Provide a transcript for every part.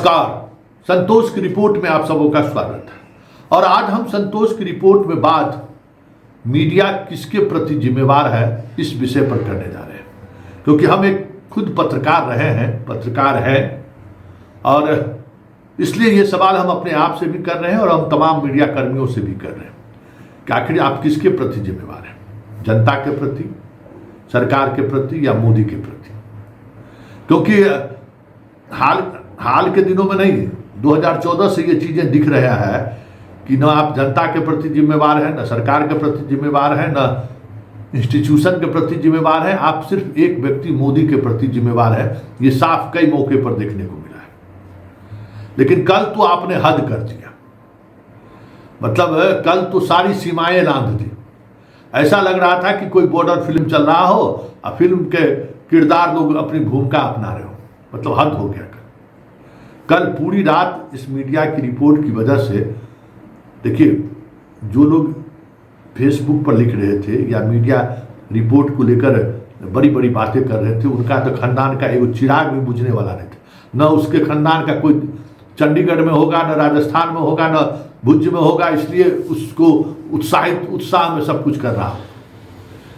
नमस्कार, संतोष की रिपोर्ट में आप सबों का स्वागत है। और आज हम संतोष की रिपोर्ट में बात मीडिया किसके प्रति जिम्मेवार है इस विषय पर करने जा रहे हैं, क्योंकि हम एक खुद पत्रकार रहे हैं, पत्रकार हैं, और इसलिए ये सवाल हम अपने आप से भी कर रहे हैं और हम तमाम मीडिया कर्मियों से भी कर रहे हैं कि आखिर आप किसके प्रति जिम्मेवार हैं, जनता के प्रति, सरकार के प्रति या मोदी के प्रति। क्योंकि हाल के दिनों में नहीं, 2014 से ये चीजें दिख रहा है कि न आप जनता के प्रति जिम्मेवार हैं, न सरकार के प्रति जिम्मेवार हैं, न इंस्टीट्यूशन के प्रति जिम्मेवार हैं, आप सिर्फ एक व्यक्ति मोदी के प्रति जिम्मेवार है। ये साफ कई मौके पर देखने को मिला है। लेकिन कल तो आपने हद कर दिया, मतलब कल तो सारी सीमाएं लांघ दी। ऐसा लग रहा था कि कोई बॉर्डर फिल्म चल रहा हो और फिल्म के किरदार लोग अपनी भूमिका अपना रहे हो, मतलब हद हो गया। कल पूरी रात इस मीडिया की रिपोर्ट की वजह से, देखिए, जो लोग फेसबुक पर लिख रहे थे या मीडिया रिपोर्ट को लेकर बड़ी बड़ी बातें कर रहे थे, उनका तो खानदान का एक चिराग भी बुझने वाला नहीं था। न उसके खानदान का कोई चंडीगढ़ में होगा, न राजस्थान में होगा, न भुज में होगा, इसलिए उसको उत्साह में सब कुछ कर रहा हो।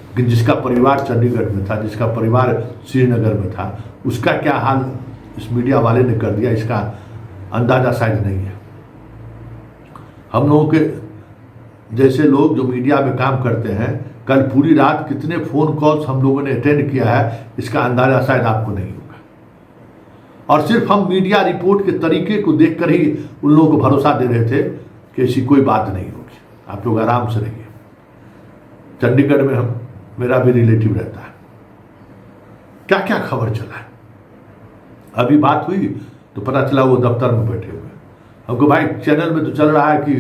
लेकिन जिसका परिवार चंडीगढ़ में था, जिसका परिवार श्रीनगर में था, उसका क्या हाल इस मीडिया वाले ने कर दिया, इसका अंदाजा शायद नहीं है। हम लोगों के जैसे लोग जो मीडिया में काम करते हैं, कल पूरी रात कितने फोन कॉल्स हम लोगों ने अटेंड किया है, इसका अंदाजा शायद आपको नहीं होगा। और सिर्फ हम मीडिया रिपोर्ट के तरीके को देखकर ही उन लोगों को भरोसा दे रहे थे कि ऐसी कोई बात नहीं होगी, आप लोग आराम से रहिए। चंडीगढ़ में मेरा भी रिलेटिव रहता है, क्या क्या खबर चला है। अभी बात हुई तो पता चला वो दफ्तर में बैठे हुए। हमको भाई चैनल में तो चल रहा है कि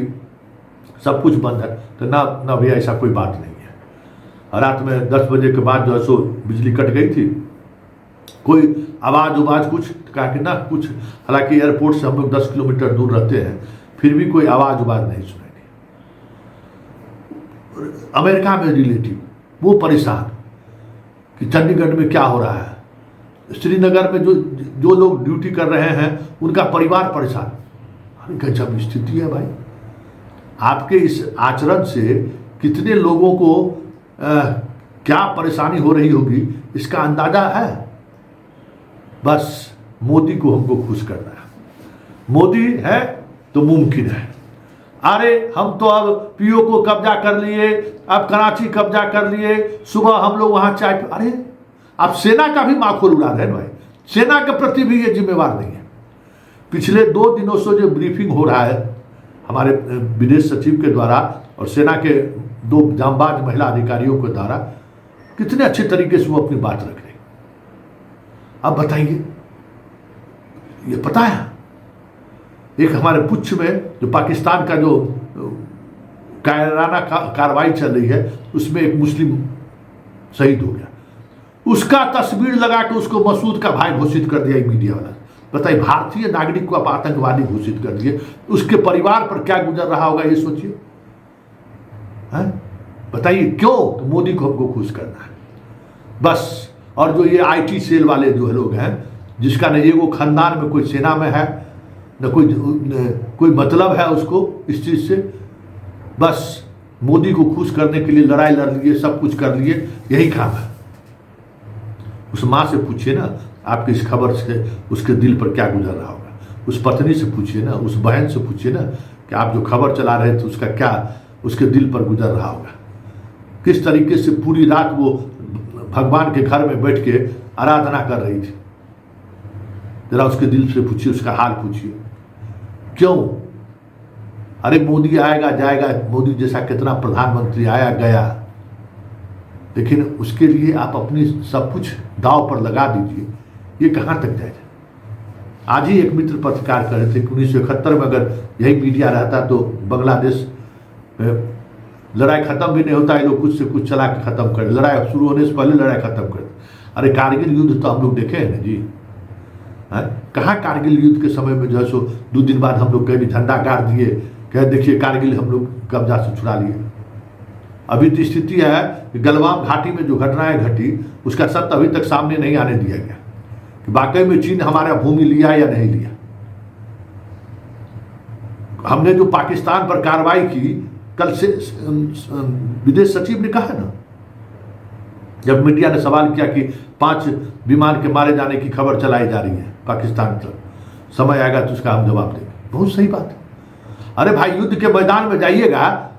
सब कुछ बंद है, तो ना भैया ऐसा कोई बात नहीं है। रात में 10 बजे के बाद जो है सो बिजली कट गई थी, कोई आवाज़ कुछ कहा कि ना कुछ, हालांकि एयरपोर्ट से हम लोग 10 किलोमीटर दूर रहते हैं, फिर भी कोई आवाज़ नहीं सुनाई दी। अमेरिका में रिलेटिव वो परेशान कि चंडीगढ़ में क्या हो रहा है, श्रीनगर में जो लोग ड्यूटी कर रहे हैं उनका परिवार परेशान। अरे गजब स्थिति है भाई। आपके इस आचरण से कितने लोगों को क्या परेशानी हो रही होगी, इसका अंदाजा है। बस मोदी को हमको खुश करना है। मोदी है तो मुमकिन है। अरे हम तो अब पीओ को कब्जा कर लिए, अब कराची कब्जा कर लिए, सुबह हम लोग वहां चाय, अरे आप सेना का भी माखोल उड़ा रहे हैं भाई। सेना के प्रति भी ये जिम्मेवार नहीं है। पिछले 2 दिनों से जो ब्रीफिंग हो रहा है हमारे विदेश सचिव के द्वारा और सेना के 2 जांबाज महिला अधिकारियों के द्वारा, कितने अच्छे तरीके से वो अपनी बात रख रहे हैं। अब बताइए, ये पता है एक हमारे पुंछ में जो पाकिस्तान का जो कायराना कार्रवाई चल रही है, उसमें एक मुस्लिम शहीद हो गया, उसका तस्वीर लगा के उसको मसूद का भाई घोषित कर दिया मीडिया वाला। बताइए, भारतीय नागरिक को आप आतंकवादी घोषित कर दिए, उसके परिवार पर क्या गुजर रहा होगा ये सोचिए। बताइए क्यों? तो मोदी को हमको खुश करना है बस। और जो ये आईटी सेल वाले जो लोग हैं, जिसका न एगो खानदान में कोई सेना में है, न कोई मतलब है उसको इस चीज से, बस मोदी को खुश करने के लिए लड़ाई लड़ लिए, सब कुछ कर लिए, यही काम है। उस माँ से पूछिए ना, आपकी इस खबर से उसके दिल पर क्या गुजर रहा होगा। उस पत्नी से पूछिए ना, उस बहन से पूछिए ना कि आप जो खबर चला रहे थे उसका क्या उसके दिल पर गुजर रहा होगा। किस तरीके से पूरी रात वो भगवान के घर में बैठ के आराधना कर रही थी। जरा उसके दिल से पूछिए, उसका हाल पूछिए। क्यों? अरे मोदी आएगा जाएगा, मोदी जैसा कितना प्रधानमंत्री आया गया, लेकिन उसके लिए आप अपनी सब कुछ दांव पर लगा दीजिए, ये कहाँ तक जाएगा। आज ही एक मित्र पत्रकार कर रहे थे कि 1971 में अगर यही मीडिया रहता तो बांग्लादेश में लड़ाई खत्म भी नहीं होता, ये लोग कुछ से कुछ चला के खत्म कर, लड़ाई शुरू होने से पहले लड़ाई खत्म कर। अरे कारगिल युद्ध तो हम लोग देखे हैं ना जी, कहाँ कारगिल युद्ध के समय में जो है सो 2 दिन बाद हम लोग कहीं झंडा गाड़ दिए, कह देखिए कारगिल हम लोग कब्जा से छुड़ा लिए। अभी तो स्थिति है कि गलवान घाटी में जो घटनाएं घटी उसका सत्य अभी तक सामने नहीं आने दिया गया कि वाकई में चीन हमारा भूमि लिया या नहीं लिया। हमने जो पाकिस्तान पर कार्रवाई की, कल से विदेश सचिव ने कहा ना, जब मीडिया ने सवाल किया कि 5 विमान के मारे जाने की खबर चलाई जा रही है पाकिस्तान पर, समय आएगा तो उसका हम जवाब देंगे। बहुत सही बात है। अरे भाई, युद्ध के मैदान में जाइएगा,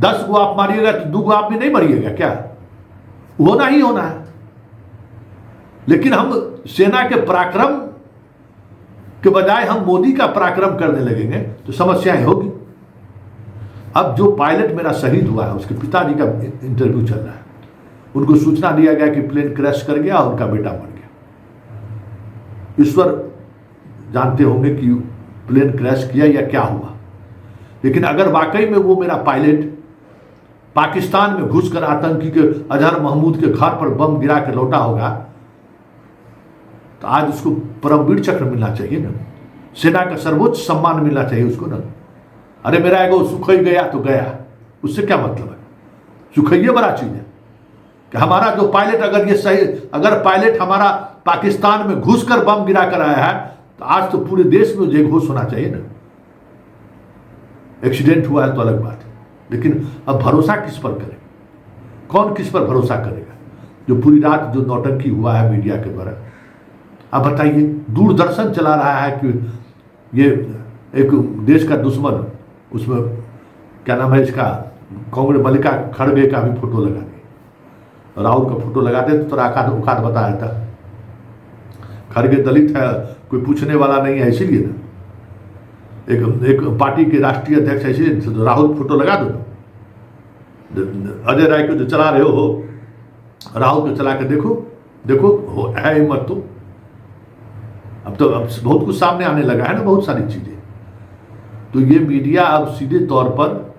10 को आप मारिएगा तो 2 को आप भी नहीं मरिएगा क्या? होना ही होना है। लेकिन हम सेना के पराक्रम के बजाय हम मोदी का पराक्रम करने लगेंगे तो समस्याएं होगी। अब जो पायलट मेरा शहीद हुआ है, उसके पिताजी का इंटरव्यू चल रहा है। उनको सूचना दिया गया कि प्लेन क्रैश कर गया और उनका बेटा मर गया। ईश्वर जानते होंगे कि प्लेन क्रैश किया या क्या हुआ, लेकिन अगर वाकई में वो मेरा पायलट पाकिस्तान में घुसकर आतंकी के अजहर महमूद के घर पर बम गिरा के लौटा होगा तो आज उसको परमवीर चक्र मिलना चाहिए ना, सेना का सर्वोच्च सम्मान मिलना चाहिए उसको ना। अरे मेरा एगो सुखई गया तो गया, उससे क्या मतलब है? सुखइये बड़ा चीज है कि हमारा जो पायलट, अगर पायलट हमारा पाकिस्तान में घुसकर बम गिरा कर आया है तो आज तो पूरे देश में जय घोष होना चाहिए ना। एक्सीडेंट हुआ है तो अलग बात है, लेकिन अब भरोसा किस पर करें? कौन किस पर भरोसा करेगा? जो पूरी रात जो नौटंकी हुआ है मीडिया के द्वारा, आप बताइए। दूरदर्शन चला रहा है कि ये एक देश का दुश्मन, उसमें क्या नाम है इसका, कांग्रेस मल्लिका खड़गे का भी फोटो लगा दिया, राहुल का फोटो लगा दे तो औकात बता देता। खड़गे दलित है, कोई पूछने वाला नहीं है, इसीलिए ना एक पार्टी के राष्ट्रीय अध्यक्ष है, इसीलिए राहुल फोटो लगा दो। अजय राय को जो चला रहे हो, राहुल को चला के देखो है हिम्मत तो। अब बहुत कुछ सामने आने लगा है ना, बहुत सारी चीजें। तो ये मीडिया अब सीधे तौर पर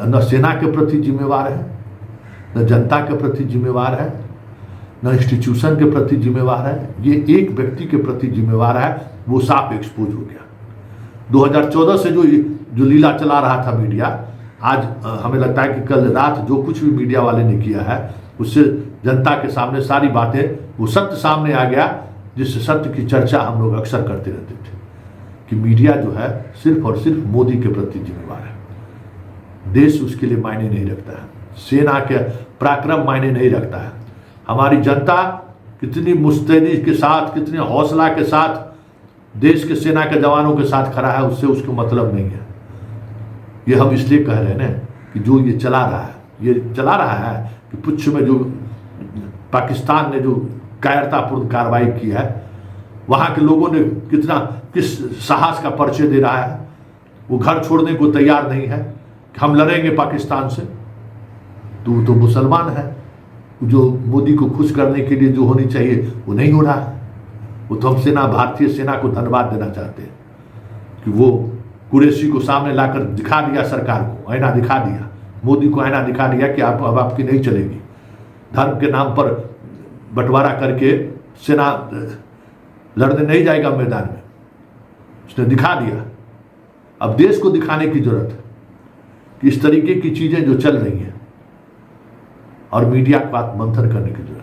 न सेना के प्रति जिम्मेवार है, न जनता के प्रति जिम्मेवार है, न इंस्टीट्यूशन के प्रति जिम्मेवार है। ये एक व्यक्ति के प्रति जिम्मेवार है, वो साफ एक्सपोज हो गया। 2014 से जो लीला चला रहा था मीडिया, आज हमें लगता है कि कल रात जो कुछ भी मीडिया वाले ने किया है उससे जनता के सामने सारी बातें, वो सत्य सामने आ गया, जिससे सत्य की चर्चा हम लोग अक्सर करते रहते थे कि मीडिया जो है सिर्फ और सिर्फ मोदी के प्रति जिम्मेवार है। देश उसके लिए मायने नहीं रखता है, सेना के पराक्रम मायने नहीं रखता है। हमारी जनता कितनी मुस्तैदी के साथ, कितने हौसला के साथ देश के सेना के जवानों के साथ खड़ा है, उससे उसको मतलब नहीं है। ये हम इसलिए कह रहे हैं ना कि जो ये चला रहा है कि पुछ में जो पाकिस्तान ने जो कायरतापूर्ण कार्रवाई की है, वहाँ के लोगों ने किस साहस का परिचय दे रहा है। वो घर छोड़ने को तैयार नहीं है कि हम लड़ेंगे पाकिस्तान से। तो मुसलमान है, जो मोदी को खुश करने के लिए जो होनी चाहिए वो नहीं हो रहा है। वो तो हम भारतीय सेना को धन्यवाद देना चाहते हैं कि वो कुरैशी को सामने लाकर दिखा दिया, सरकार को आईना दिखा दिया, मोदी को आईना दिखा दिया कि अब आपकी नहीं चलेगी। धर्म के नाम पर बंटवारा करके सेना लड़ने नहीं जाएगा मैदान में, उसने दिखा दिया। अब देश को दिखाने की जरूरत है कि इस तरीके की चीजें जो चल रही हैं और मीडिया को आत्मंथन करने की जरूरत है।